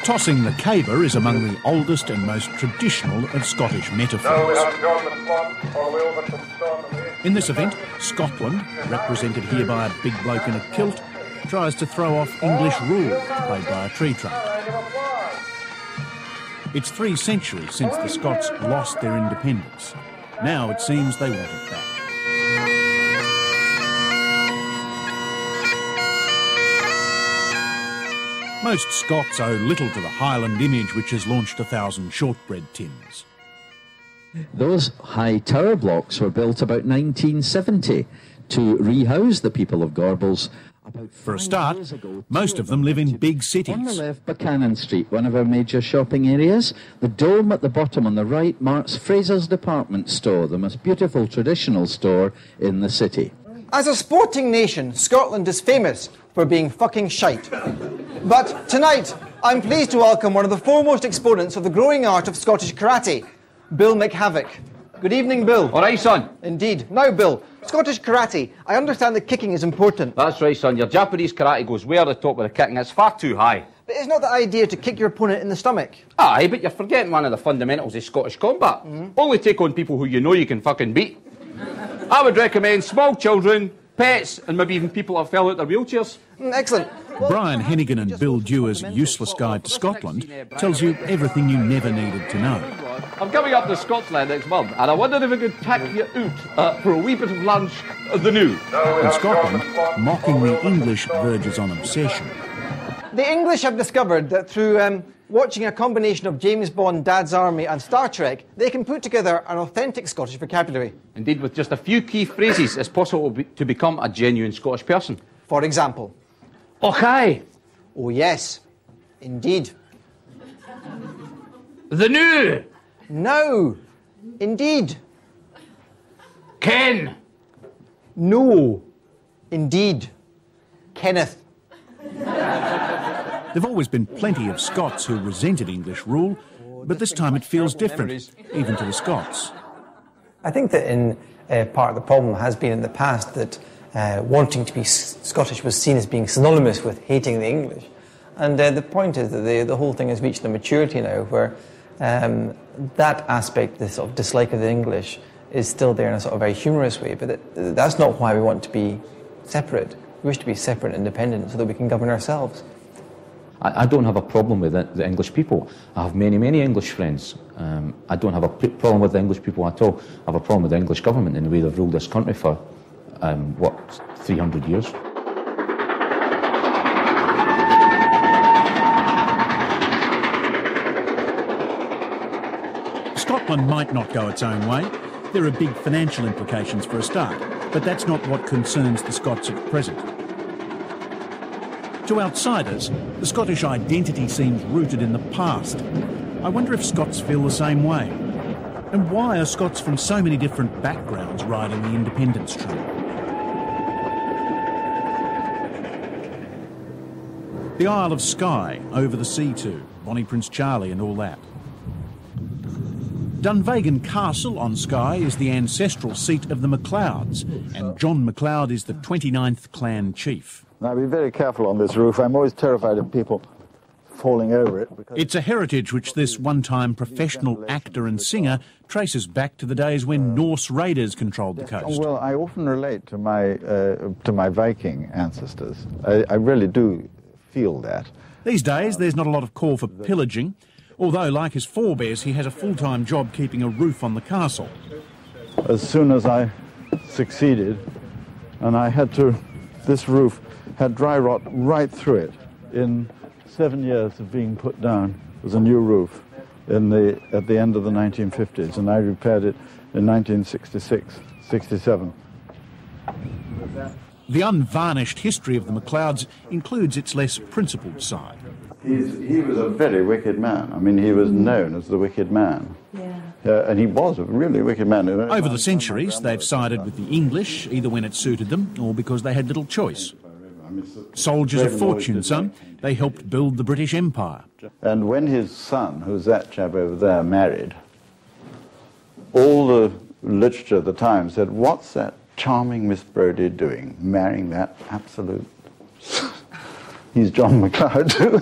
Tossing the caber is among the oldest and most traditional of Scottish metaphors. In this event, Scotland, represented here by a big bloke in a kilt, tries to throw off English rule, played by a tree trunk. It's 3 centuries since the Scots lost their independence. Now it seems they want it back. Most Scots owe little to the Highland image which has launched 1,000 shortbread tins. Those high tower blocks were built about 1970 to rehouse the people of Gorbals. For a start, most of them live in big cities. On the left, Buchanan Street, one of our major shopping areas. The dome at the bottom on the right marks Fraser's department store, the most beautiful traditional store in the city. As a sporting nation, Scotland is famous for being fucking shite. But tonight, I'm pleased to welcome one of the foremost exponents of the growing art of Scottish karate, Bill McHavoc. Good evening, Bill. All right, son. Indeed. Now, Bill, Scottish karate, I understand that kicking is important. That's right, son. Your Japanese karate goes way at the top with the kicking. It's far too high. But it's not the idea to kick your opponent in the stomach. Aye, but you're forgetting one of the fundamentals of Scottish combat. Only take on people who you know you can fucking beat. I would recommend small children, pets, and maybe even people that fell out their wheelchairs. Excellent. Brian Hennigan and Bill Dewar's Useless Guide to Scotland tells you everything you never needed to know. I'm coming up to Scotland next month, and I wondered if I could pack you out for a wee bit of lunch at the New. In Scotland, mocking the English verges on obsession. The English have discovered that through watching a combination of James Bond, Dad's Army and Star Trek, they can put together an authentic Scottish vocabulary. Indeed, with just a few key phrases, it's possible to become a genuine Scottish person. For example, Och aye. oh yes, indeed. The New. No, indeed. Ken. No, indeed. Kenneth. There've always been plenty of Scots who resented English rule, but this time it feels different, even to the Scots. I think that in part of the problem has been in the past that wanting to be Scottish was seen as being synonymous with hating the English. And the point is that the whole thing has reached the maturity now where that aspect, this sort of dislike of the English, is still there in a sort of very humorous way, but that's not why we want to be separate. We wish to be separate and independent so that we can govern ourselves. I don't have a problem with the English people. I have many, many English friends. I don't have a problem with the English people at all. I have a problem with the English government and the way they've ruled this country for, 300 years. Scotland might not go its own way. There are big financial implications for a start, but that's not what concerns the Scots at present. To outsiders, the Scottish identity seems rooted in the past. I wonder if Scots feel the same way. And why are Scots from so many different backgrounds riding the independence train? The Isle of Skye, over the sea too, Bonnie Prince Charlie and all that. Dunvegan Castle on Skye is the ancestral seat of the MacLeods, and John MacLeod is the 29th clan chief. Now be very careful on this roof. I'm always terrified of people falling over it. It's a heritage which this one-time professional actor and singer traces back to the days when Norse raiders controlled the coast. Well, I often relate to my Viking ancestors. I really do feel that. These days, there's not a lot of call for pillaging, although, like his forebears, he has a full-time job keeping a roof on the castle. As soon as I succeeded, and I had to, this roof had dry rot right through it. In 7 years of being put down, it was a new roof at the end of the 1950s, and I repaired it in 1966, 67. The unvarnished history of the MacLeods includes its less principled side. He was a very wicked man. I mean, he was known as the wicked man. Yeah. And he was a really wicked man. Over the centuries, they've sided with the English, either when it suited them or because they had little choice. Soldiers of fortune, some, they helped build the British Empire. And when his son, who's that chap over there, married, all the literature at the time said, what's that charming Miss Brodie doing, marrying that absolute He's John McLeod too.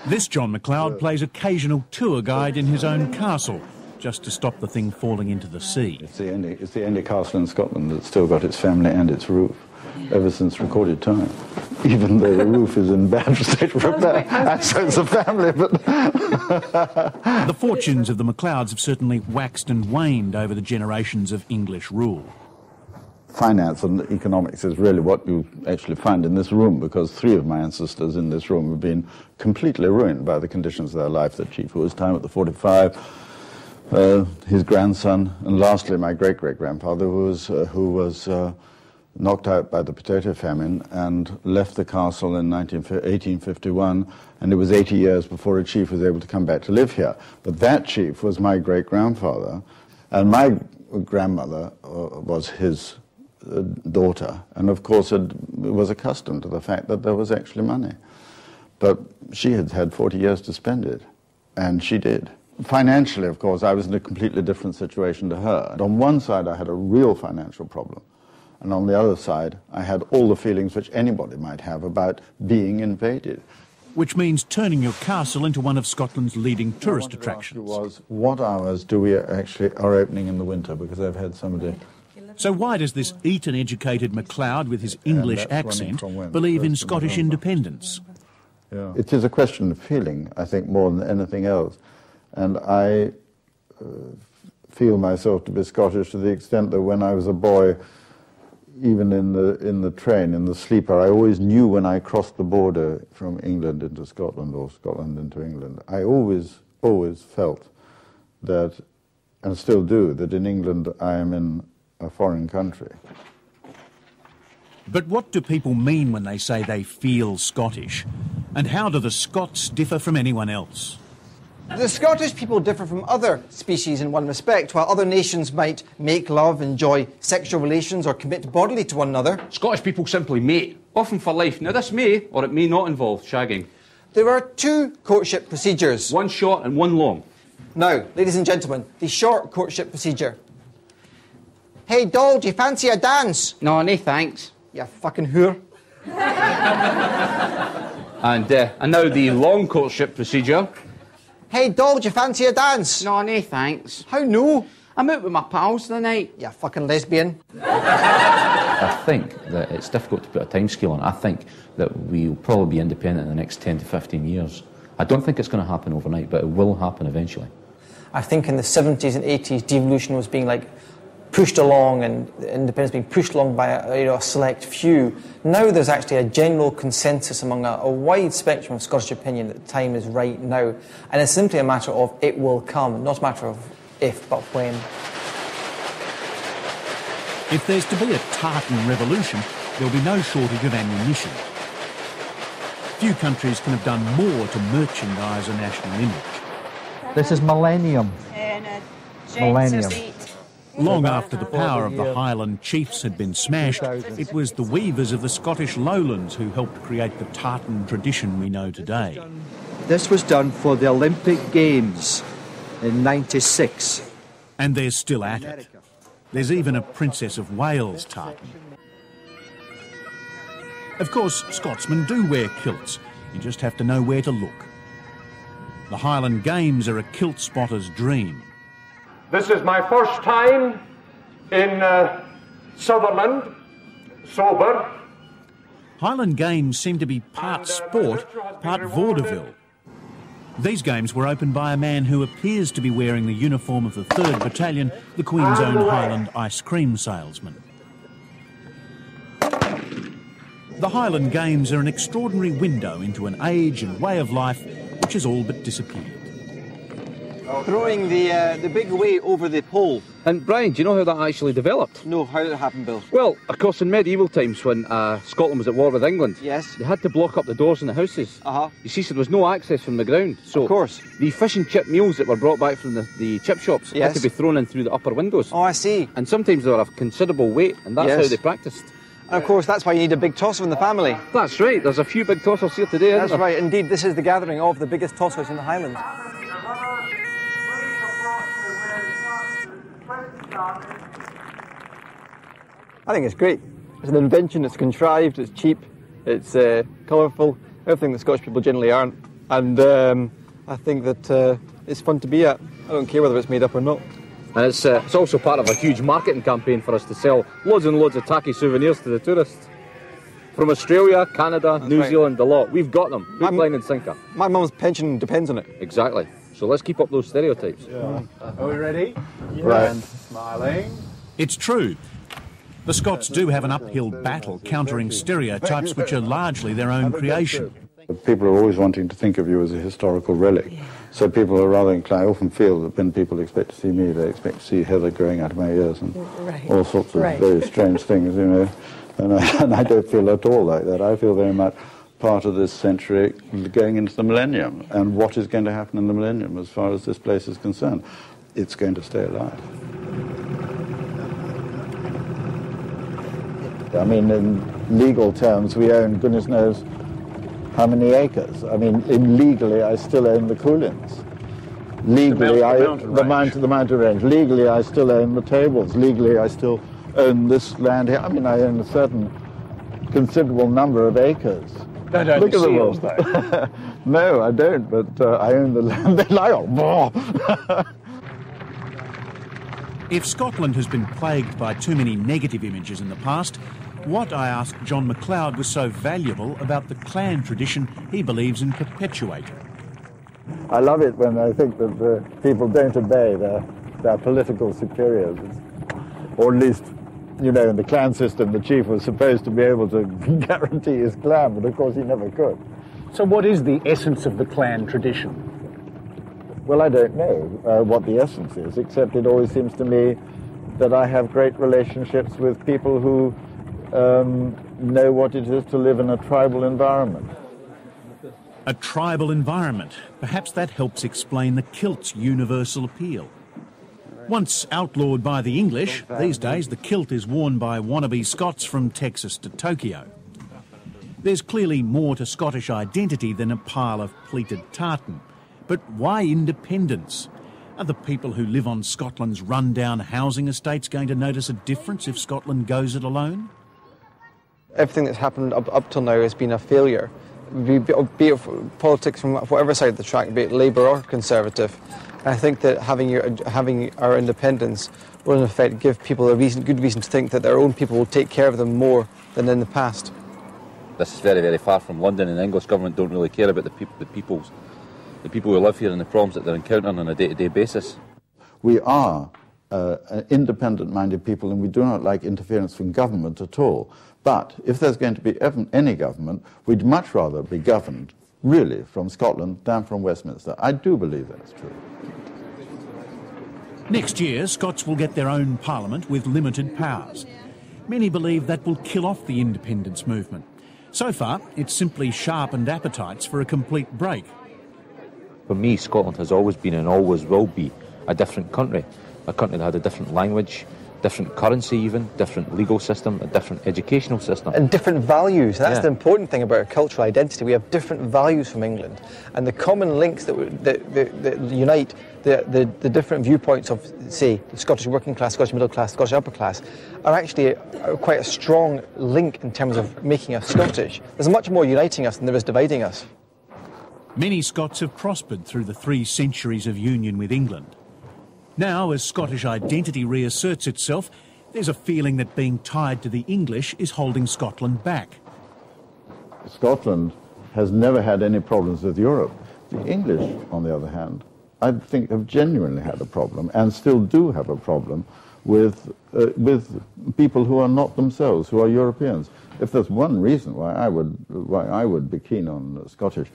This John McLeod plays occasional tour guide in his own castle, just to stop the thing falling into the sea. It's the only castle in Scotland that's still got its family and its roof, ever since recorded time. Even though the roof is in bad state of repair, and so it's a family, but... The fortunes of the McLeods have certainly waxed and waned over the generations of English rule. Finance and economics is really what you actually find in this room, because 3 of my ancestors in this room have been completely ruined by the conditions of their life. The chief who was time at the 45, his grandson, and lastly my great-great-grandfather who was knocked out by the potato famine and left the castle in 1851, and it was 80 years before a chief was able to come back to live here. But that chief was my great-grandfather, and my grandmother was his daughter, and of course was accustomed to the fact that there was actually money. But she had had 40 years to spend it, and she did. Financially, of course, I was in a completely different situation to her. And on one side, I had a real financial problem, and on the other side, I had all the feelings which anybody might have about being invaded. Which means turning your castle into one of Scotland's leading tourist attractions. Was, what hours do we actually are opening in the winter? Because I've had somebody... So why does this Eton-educated MacLeod with his English accent believe in Scottish independence? Yeah. It is a question of feeling, I think, more than anything else. And I feel myself to be Scottish to the extent that when I was a boy, even in the train, in the sleeper, I always knew when I crossed the border from England into Scotland or Scotland into England, I always felt that, and still do, that in England I am in a foreign country. But what do people mean when they say they feel Scottish? And how do the Scots differ from anyone else? The Scottish people differ from other species in one respect. While other nations might make love, enjoy sexual relations or commit bodily to one another, Scottish people simply mate, often for life. Now this may, or it may not involve shagging. there are 2 courtship procedures. One short and one long. Now, ladies and gentlemen, the short courtship procedure. Hey, doll, do you fancy a dance? No, thanks. You fucking whore. And now the long courtship procedure. Hey, doll, do you fancy a dance? No, thanks. How no? I'm out with my pals tonight. You fucking lesbian. I think that it's difficult to put a timescale on. I think that we'll probably be independent in the next 10 to 15 years. I don't think it's going to happen overnight, but it will happen eventually. I think in the 70s and 80s, devolution was being pushed along, and independence being pushed along by a select few. Now there's actually a general consensus among a wide spectrum of Scottish opinion that the time is right now, and it's simply a matter of it will come, not a matter of if, but when. If there's to be a tartan revolution, there'll be no shortage of ammunition. Few countries can have done more to merchandise a national image. This is Millennium. Millennium. Long after the power of the Highland chiefs had been smashed, it was the weavers of the Scottish lowlands who helped create the tartan tradition we know today. This was done for the Olympic Games in '96. And they're still at it. There's even a Princess of Wales tartan. Of course, Scotsmen do wear kilts. You just have to know where to look. The Highland Games are a kilt spotter's dream. This is my first time in Sutherland, sober. Highland Games seem to be part sport, part vaudeville. These games were opened by a man who appears to be wearing the uniform of the 3rd Battalion, the Queen's own Highland ice cream salesman. The Highland Games are an extraordinary window into an age and way of life which has all but disappeared. Throwing the big weight over the pole. And Brian, do you know how that actually developed? No, how did it happen, Bill? Well, of course, in medieval times when Scotland was at war with England, Yes. they had to block up the doors in the houses. You see, so there was no access from the ground. So Of course. the fish and chip meals that were brought back from the chip shops Yes. had to be thrown in through the upper windows. Oh, I see. And sometimes they were of considerable weight, and that's Yes. how they practised. And of course, that's why you need a big tosser in the family. That's right, there's a few big tossers here today, isn't That's there? right, indeed. This is the gathering of the biggest tossers in the Highlands. I think it's great. It's an invention, it's contrived, it's cheap, It's colourful, everything that Scottish people generally aren't. And I think that it's fun to be at. I don't care whether it's made up or not. And it's also part of a huge marketing campaign for us to sell loads and loads of tacky souvenirs to the tourists. From Australia, Canada, New Zealand, a lot. We've got them. Hook, line and sinker. My mum's pension depends on it. Exactly. So let's keep up those stereotypes. Yeah. Are we ready? Yes. Right. And smiling. It's true. The Scots do have an uphill battle countering stereotypes which are largely their own creation. People are always wanting to think of you as a historical relic. So people are rather inclined. I often feel that when people expect to see me, they expect to see heather growing out of my ears and all sorts of very strange things, you know. And I don't feel at all like that. I feel very much part of this century going into the millennium, and what is going to happen in the millennium as far as this place is concerned. It's going to stay alive. I mean, in legal terms, we own goodness knows how many acres. I mean, legally, I still own the Coolins. Legally, the mountain range. Legally, I still own the tables. Legally, I still own this land here. I mean, I own a certain considerable number of acres. Don't own the seals, though. No, I don't, but I own the land they lie on. If Scotland has been plagued by too many negative images in the past, what, I asked John McLeod, was so valuable about the clan tradition he believes in perpetuating? I love it when I think that the people don't obey their political superiors, or at least, you know, in the clan system, the chief was supposed to be able to guarantee his clan, but of course he never could. So what is the essence of the clan tradition? Well, I don't know what the essence is, except it always seems to me that I have great relationships with people who know what it is to live in a tribal environment. A tribal environment. Perhaps that helps explain the kilt's universal appeal. Once outlawed by the English, these days the kilt is worn by wannabe Scots from Texas to Tokyo. There's clearly more to Scottish identity than a pile of pleated tartan. But why independence? Are the people who live on Scotland's run-down housing estates going to notice a difference if Scotland goes it alone? Everything that's happened up till now has been a failure. Be it politics from whatever side of the track, be it Labour or Conservative. And I think that having our independence will in effect give people a good reason to think that their own people will take care of them more than in the past. This is very, very far from London, and the English government don't really care about the people who live here and the problems that they're encountering on a day-to-day basis. We are independent-minded people, and we do not like interference from government at all. But if there's going to be any government, we'd much rather be governed, really, from Scotland than from Westminster. I do believe that's true. Next year, Scots will get their own parliament with limited powers. Many believe that will kill off the independence movement. So far, it's simply sharpened appetites for a complete break. For me, Scotland has always been and always will be a different country. A country that had a different language, different currency even, different legal system, a different educational system. And different values. That's the important thing about our cultural identity. We have different values from England. And the common links that unite the different viewpoints of, say, the Scottish working class, Scottish middle class, Scottish upper class, are actually quite a strong link in terms of making us Scottish. There's much more uniting us than there is dividing us. Many Scots have prospered through the 3 centuries of union with England. Now, as Scottish identity reasserts itself, there's a feeling that being tied to the English is holding Scotland back. Scotland has never had any problems with Europe. The English, on the other hand, I think have genuinely had a problem, and still do have a problem, with people who are not themselves, who are Europeans. If there's one reason why I would be keen on Scottish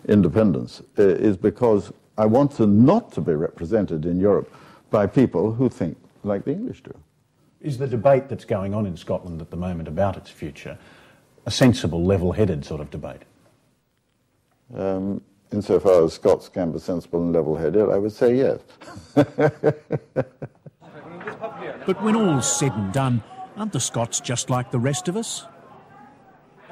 independence, is because I want not to be represented in Europe by people who think like the English do. Is the debate that's going on in Scotland at the moment about its future a sensible, level-headed sort of debate? Insofar as Scots can be sensible and level-headed, I would say yes. But when all's said and done, aren't the Scots just like the rest of us?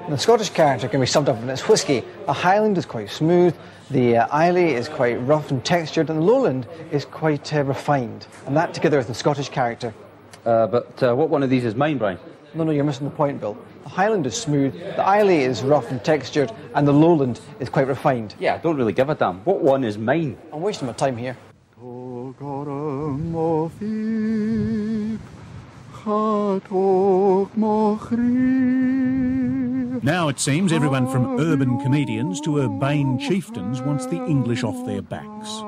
The Scottish character can be summed up in its whisky. A Highland is quite smooth, the Islay is quite rough and textured, and the Lowland is quite refined. And that together with the Scottish character. But what one of these is mine, Brian? No, you're missing the point, Bill. The Highland is smooth, the Islay is rough and textured, and the Lowland is quite refined. Yeah, I don't really give a damn. What one is mine? I'm wasting my time here. Now it seems everyone from urban comedians to urbane chieftains wants the English off their backs.